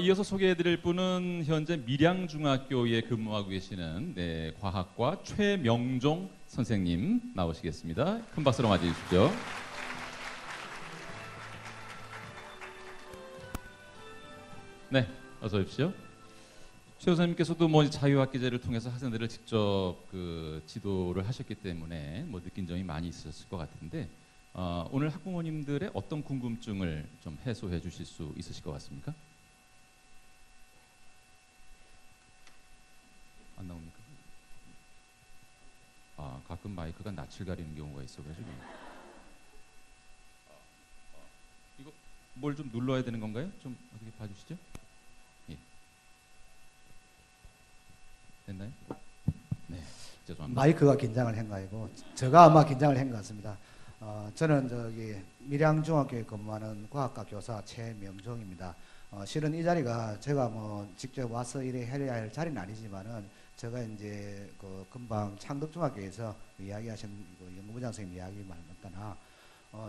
이어서 소개해드릴 분은 현재 밀양중학교에 근무하고 계시는 과학과 최명종 선생님 나오시겠습니다. 큰 박수로 맞이해주십시오. 네, 어서 오십시오. 최 선생님께서도 자유학기제를 통해서 학생들을 직접 지도를 하셨기 때문에 느낀 점이 많이 있었을 것 같은데 오늘 학부모님들의 어떤 궁금증을 좀 해소해 주실 수 있으실 것 같습니까? 안 나옵니까? 가끔 마이크가 낯을 가리는 경우가 있어가지고 이거 뭘 좀 눌러야 되는 건가요? 좀 어떻게 봐주시죠? 예. 됐나요? 네, 죄송합니다. 마이크가 긴장을 한 거 아니고 제가 아마 긴장을 한 것 같습니다. 저는 밀양중학교에 근무하는 과학과 교사 최명종입니다. 실은 이 자리가 제가 직접 와서 일에 해야 할 자리는 아니지만은 제가 이제 금방 창덕중학교에서 이야기하신 연구부장 선생님 이야기 말했거나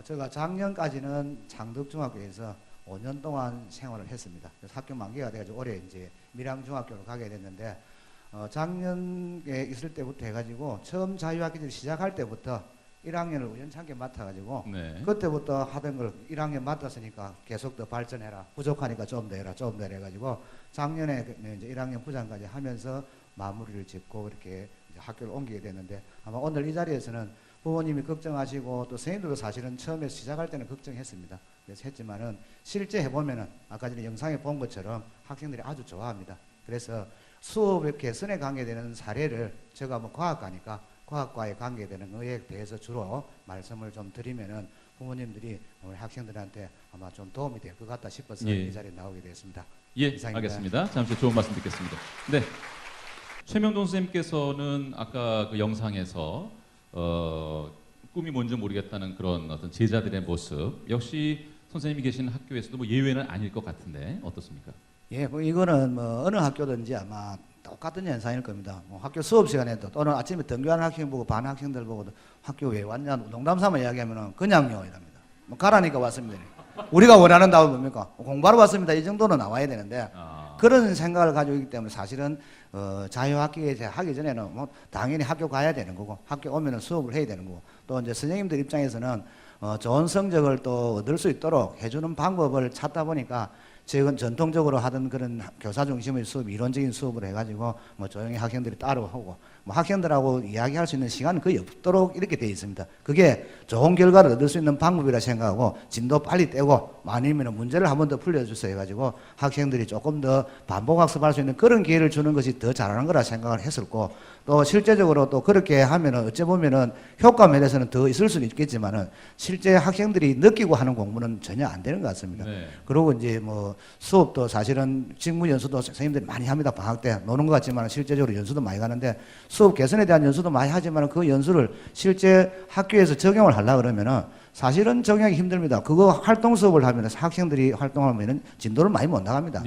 제가 작년까지는 창덕중학교에서 5년 동안 생활을 했습니다. 그래서 학교 만기가 돼가지고 올해 이제 밀양중학교로 가게 됐는데 작년에 있을 때부터 해가지고 처음 자유학기제를 시작할 때부터 1학년을 우연찮게 맡아가지고 그때부터 하던 걸 1학년 맡았으니까 계속 더 발전해라. 부족하니까 좀 더 해라. 좀 더 해가지고 작년에 이제 1학년 부장까지 하면서 마무리를 짓고 이렇게 이제 학교를 옮기게 됐는데 아마 오늘 이 자리에서는 부모님이 걱정하시고 또 선생님들도 사실은 처음에 시작할 때는 걱정했습니다. 그래서 했지만은 실제 해보면은 아까 전에 영상에 본 것처럼 학생들이 아주 좋아합니다. 그래서 수업의 개선에 관계되는 사례를 제가 과학과니까 과학과에 관계되는 거에 대해서 주로 말씀을 좀 드리면은 부모님들이 우리 학생들한테 아마 좀 도움이 될 것 같다 싶어서 이 자리에 나오게 되었습니다. 예, 이상입니다. 알겠습니다. 잠시 좋은 말씀 듣겠습니다. 네, 최명동 선생님께서는 아까 영상에서 꿈이 뭔지 모르겠다는 그런 어떤 제자들의 모습 역시 선생님이 계신 학교에서도 예외는 아닐 것 같은데 어떻습니까? 예, 이거는 어느 학교든지 아마 똑같은 현상일 겁니다. 학교 수업 시간에도 또는 아침에 등교하는 학생 보고 반 학생들 보고도 학교 왜 왔냐 농담 삼아 이야기하면은 그냥요 이랍니다. 가라니까 왔습니다. 우리가 원하는 답은 뭡니까? 공부하러 왔습니다. 이 정도는 나와야 되는데 그런 생각을 가지고 있기 때문에 사실은 자유학기에 하기 전에는 당연히 학교 가야 되는 거고 학교 오면은 수업을 해야 되는 거고 또 이제 선생님들 입장에서는 좋은 성적을 또 얻을 수 있도록 해주는 방법을 찾다 보니까 지금 전통적으로 하던 그런 교사 중심의 수업, 이론적인 수업을 해가지고 조용히 학생들이 따라오고 학생들하고 이야기할 수 있는 시간은 거의 없도록 이렇게 되어 있습니다. 그게 좋은 결과를 얻을 수 있는 방법이라 생각하고 진도 빨리 떼고 아니면 문제를 한 번 더 풀려주세요 해가지고 학생들이 조금 더 반복학습할 수 있는 그런 기회를 주는 것이 더 잘하는 거라 생각을 했었고 또 실제적으로 또 그렇게 하면은 어찌 보면은 효과 면에서는 더 있을 수는 있겠지만은 실제 학생들이 느끼고 하는 공부는 전혀 안 되는 것 같습니다. 그리고 이제 수업도 사실은 직무 연수도 선생님들이 많이 합니다. 방학 때 노는 것 같지만 실제적으로 연수도 많이 가는데 수업 개선에 대한 연수도 많이 하지만 그 연수를 실제 학교에서 적용을 하려고 그러면은 사실은 적용하기 힘듭니다. 그거 활동 수업을 하면 학생들이 활동하면은 진도를 많이 못 나갑니다.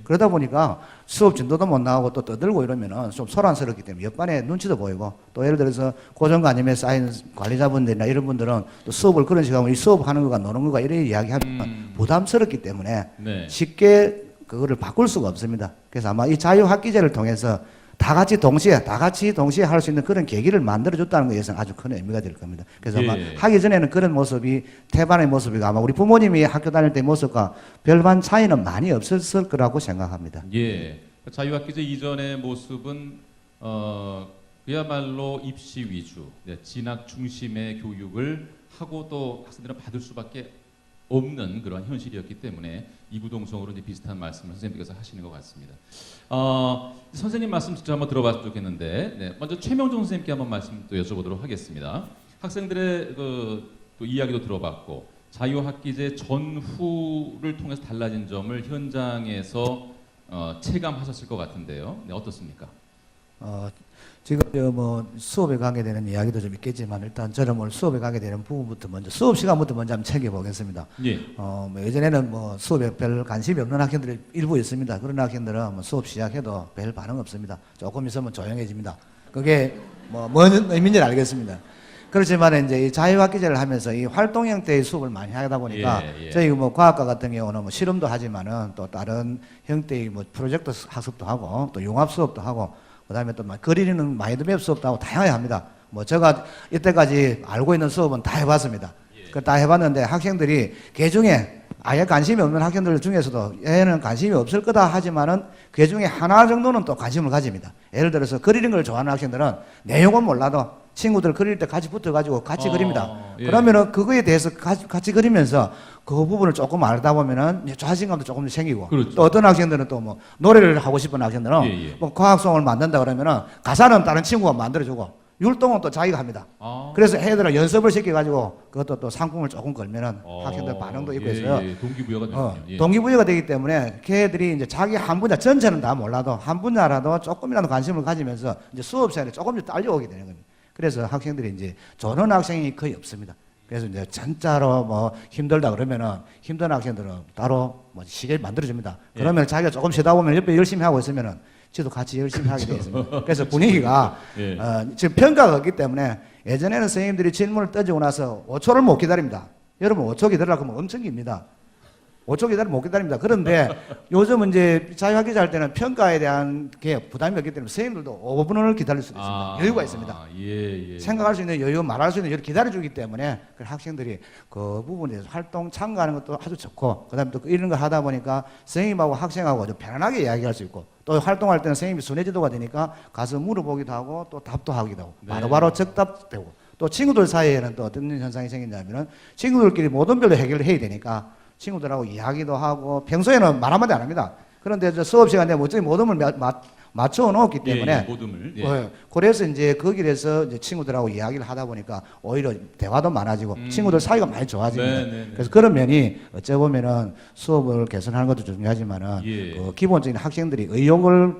그러다 보니까 수업 진도도 못 나가고 또 떠들고 이러면은 좀 소란스럽기 때문에 옆반에 눈치도 보이고 또 예를 들어서 고정관념에 쌓인 관리자분들이나 이런 분들은 또 수업을 그런 식으로 하면 이 수업하는 거가 노는 거가 이래 이야기하면 부담스럽기 때문에 쉽게 그거를 바꿀 수가 없습니다. 그래서 아마 이 자유학기제를 통해서 다 같이 동시에 할 수 있는 그런 계기를 만들어줬다는 것에서는 아주 큰 의미가 될 겁니다. 그래서 아마 하기 전에는 그런 모습이 태반의 모습이고 아마 우리 부모님이 학교 다닐 때 모습과 별반 차이는 많이 없었을 거라고 생각합니다. 예, 자유학기제 이전의 모습은 그야말로 입시 위주, 진학 중심의 교육을 하고 또 학생들은 받을 수밖에 없는 그런 현실이었기 때문에 이구동성으로 이제 비슷한 말씀을 선생님께서 하시는 것 같습니다. 선생님 말씀 직접 한번 들어봤으면 좋겠는데 먼저 최명종 선생님께 한번 말씀 또 여쭤보도록 하겠습니다. 학생들의 또 이야기도 들어봤고 자유학기제 전후를 통해서 달라진 점을 현장에서 체감하셨을 것 같은데요. 어떻습니까? 지금 수업에 가게 되는 이야기도 좀 있겠지만 일단 저는 오늘 수업에 가게 되는 부분부터 먼저 수업 시간부터 먼저 한번 챙겨보겠습니다. 예전에는 수업에 별 관심이 없는 학생들이 일부 있습니다. 그런 학생들은 수업 시작해도 별 반응 없습니다. 조금 있으면 조용해집니다. 그게 뭔 의미인지 알겠습니다. 그렇지만 이제 이 자유학기제를 하면서 이 활동 형태의 수업을 많이 하다 보니까 예, 예. 저희 뭐 과학과 같은 경우는 뭐 실험도 하지만은 또 다른 형태의 뭐 프로젝트 학습도 하고 또 융합 수업도 하고 그다음에 또 막 그리는 마인드맵 수업도 하고 다양하게 합니다. 뭐 제가 이때까지 알고 있는 수업은 다 해봤습니다. 그 다 해봤는데 학생들이 그 중에 아예 관심이 없는 학생들 중에서도 얘는 관심이 없을 거다 하지만은 그 중에 하나 정도는 또 관심을 가집니다. 예를 들어서 그리는 걸 좋아하는 학생들은 내용은 몰라도 친구들 그릴 때 같이 붙어가지고 같이 그립니다. 예. 그러면은 그거에 대해서 같이 그리면서 그 부분을 조금 알다 보면은 이제 자신감도 조금 생기고 그렇죠. 또 어떤 학생들은 또 뭐 노래를 하고 싶은 학생들은 예, 예. 뭐 과학송을 만든다 그러면은 가사는 다른 친구가 만들어주고 율동은 또 자기가 합니다. 그래서 애들은 연습을 시켜가지고 그것도 또 상품을 조금 걸면은 학생들 반응도 있고 해서요. 예, 동기부여가 되군요. 예. 동기부여가 되기 때문에 걔들이 이제 자기 한 분야 전체는 다 몰라도 한 분야라도 조금이라도 관심을 가지면서 이제 수업 시간에 조금씩 딸려오게 되는 겁니다. 그래서 학생들이 이제 조는 학생이 거의 없습니다. 그래서 이제 진짜로 뭐 힘들다 그러면은 힘든 학생들은 따로 뭐 시계 만들어줍니다. 그러면 자기가 조금 쉬다 보면 옆에 열심히 하고 있으면은 저도 같이 열심히 하게 되어 있습니다. 그래서 분위기가 예. 지금 평가가 없기 때문에 예전에는 선생님들이 질문을 던지고 나서 5초를 못 기다립니다. 여러분 5초 기다리라고 하면 엄청 깁니다. 5초 기다리면 못 기다립니다. 그런데 요즘은 이제 자유학기제 할 때는 평가에 대한 게 부담이 없기 때문에 선생님들도 5분을 기다릴 수 있습니다. 여유가 있습니다. 예, 예. 생각할 수 있는 여유, 말할 수 있는 여유를 기다려주기 때문에 그 학생들이 그 부분에 대해서 활동 참가하는 것도 아주 좋고 그다음에 또 이런 걸 하다 보니까 선생님하고 학생하고 좀 편안하게 이야기할 수 있고 또 활동할 때는 선생님이 순회지도가 되니까 가서 물어보기도 하고 또 답도 하기도 하고 네. 바로바로 즉답되고 또 친구들 사이에는 또 어떤 현상이 생기냐면은 친구들끼리 모든 별로 해결을 해야 되니까 친구들하고 이야기도 하고 평소에는 말 한마디 안 합니다. 그런데 저 수업 시간에 모둠을 맞춰 놓았기 때문에 예, 예, 모둠을. 예. 그래서 이제 거기에서 이제 친구들하고 이야기를 하다 보니까 오히려 대화도 많아지고 친구들 사이가 많이 좋아집니다. 네, 네, 네. 그래서 그런 면이 어찌 보면은 수업을 개선하는 것도 중요하지만은 예. 기본적인 학생들이 의욕을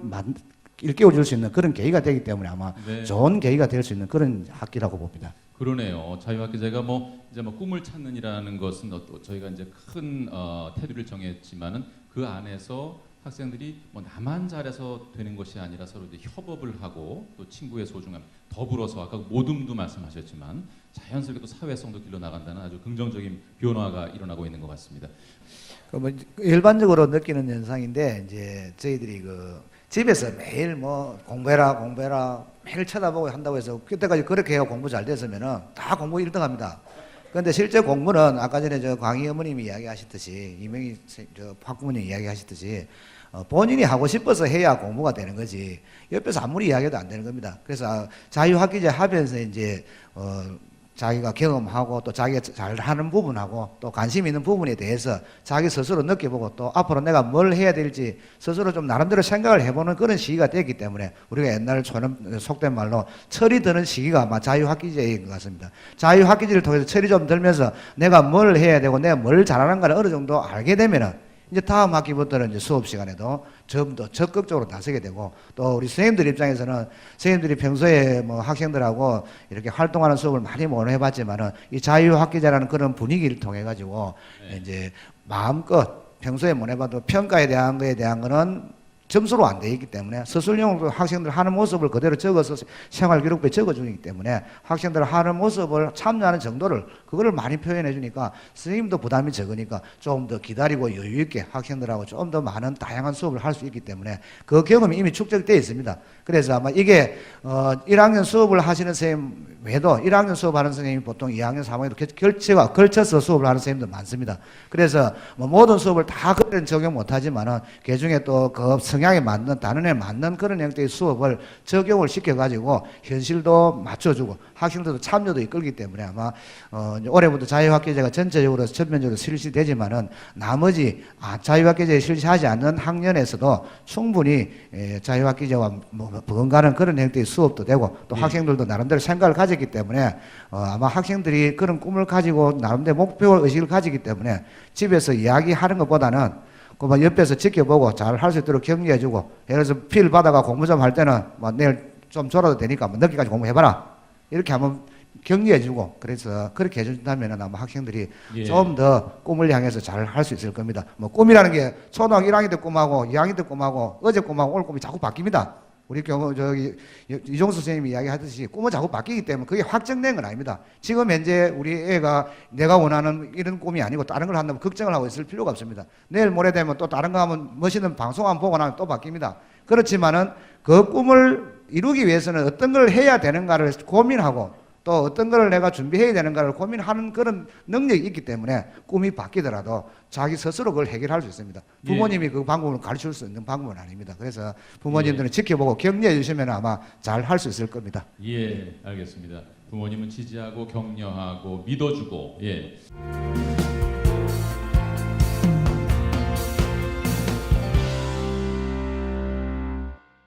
일깨워줄 수 있는 그런 계기가 되기 때문에 아마 네. 좋은 계기가 될 수 있는 그런 학기라고 봅니다. 그러네요. 자유학기제가 이제 꿈을 찾는이라는 것은 저희가 이제 큰 테두리를 정했지만은 그 안에서 학생들이 뭐 나만 잘해서 되는 것이 아니라 서로 이제 협업을 하고 또 친구의 소중함 더불어서 아까 모둠도 말씀하셨지만 자연스럽게 또 사회성도 길러 나간다는 아주 긍정적인 변화가 일어나고 있는 것 같습니다. 뭐 일반적으로 느끼는 현상인데 이제 저희들이 그 집에서 매일 뭐 공부해라 매일 쳐다보고 한다고 해서 그때까지 그렇게 해야 공부 잘 됐으면은 다 공부 1등 합니다. 그런데 실제 공부는 아까 전에 저 광희 어머님이 이야기하셨듯이 이명희 저 학부모님이 이야기하셨듯이 본인이 하고 싶어서 해야 공부가 되는 거지 옆에서 아무리 이야기해도 안 되는 겁니다. 그래서 자유학기제 하면서 이제 자기가 경험하고 또 자기가 잘하는 부분하고 또 관심 있는 부분에 대해서 자기 스스로 느껴보고 또 앞으로 내가 뭘 해야 될지 스스로 좀 나름대로 생각을 해보는 그런 시기가 됐기 때문에 우리가 옛날 속된 말로 철이 드는 시기가 아마 자유학기제인 것 같습니다. 자유학기제를 통해서 철이 좀 들면서 내가 뭘 해야 되고 내가 뭘 잘하는가를 어느 정도 알게 되면은 이제 다음 학기부터는 이제 수업 시간에도 좀 더 적극적으로 나서게 되고 또 우리 선생님들 입장에서는 선생님들이 평소에 뭐 학생들하고 이렇게 활동하는 수업을 많이 못 해봤지만은 이 자유학기제라는 그런 분위기를 통해 가지고 이제 마음껏 평소에 못 해봐도 평가에 대한 거에 대한 거는 점수로 안 돼 있기 때문에 서술형으로 학생들 하는 모습을 그대로 적어서 생활기록부에 적어주기 때문에 학생들 하는 모습을 참여하는 정도를 그거를 많이 표현해 주니까 선생님도 부담이 적으니까 좀 더 기다리고 여유 있게 학생들하고 좀 더 많은 다양한 수업을 할 수 있기 때문에 그 경험이 이미 축적되어 있습니다. 그래서 아마 이게 1학년 수업을 하시는 선생님 외에도 1학년 수업하는 선생님이 보통 2학년, 3학년도 걸쳐서 수업을 하는 선생님도 많습니다. 그래서 뭐 모든 수업을 다 그런 적용 못하지만은 그 중에 또 그 성향에 맞는 단원에 맞는 그런 형태의 수업을 적용을 시켜가지고 현실도 맞춰주고 학생들도 참여도 이끌기 때문에 아마 올해부터 자유학기제가 전체적으로 전면적으로 실시되지만은 나머지 자유학기제에 실시하지 않는 학년에서도 충분히 자유학기제와 버금가는 그런 형태의 수업도 되고 또 학생들도 나름대로 생각을 가졌기 때문에 아마 학생들이 그런 꿈을 가지고 나름대로 목표 의식을 가지기 때문에 집에서 이야기하는 것보다는 그 옆에서 지켜보고 잘 할 수 있도록 격려해주고 예를 들어서 필 받아가 공부 좀 할 때는 뭐 내일 좀 졸아도 되니까 뭐 늦게까지 공부해봐라 이렇게 한번 격려해주고 그래서 그렇게 해준다면 아마 학생들이 좀 더 꿈을 향해서 잘 할 수 있을 겁니다. 뭐 꿈이라는 게 초등학교 1학년 때 꿈하고 2학년 때 꿈하고 어제 꿈하고 오늘 꿈이 자꾸 바뀝니다. 우리 경우 저기 이종수 선생님이 이야기하듯이 꿈은 자꾸 바뀌기 때문에 그게 확정된 건 아닙니다. 지금 현재 우리 애가 내가 원하는 이런 꿈이 아니고 다른 걸 한다면 걱정을 하고 있을 필요가 없습니다. 내일 모레 되면 또 다른 거 하면 멋있는 방송 한번 보고 나면 또 바뀝니다. 그렇지만은 그 꿈을 이루기 위해서는 어떤 걸 해야 되는가를 고민하고 또 어떤 걸 내가 준비해야 되는가를 고민하는 그런 능력이 있기 때문에 꿈이 바뀌더라도 자기 스스로 그걸 해결할 수 있습니다. 부모님이 그 방법을 가르칠 수 있는 방법은 아닙니다. 그래서 부모님들은 지켜보고 격려해 주시면 아마 잘 할 수 있을 겁니다. 예, 알겠습니다. 부모님은 지지하고 격려하고 믿어주고 예.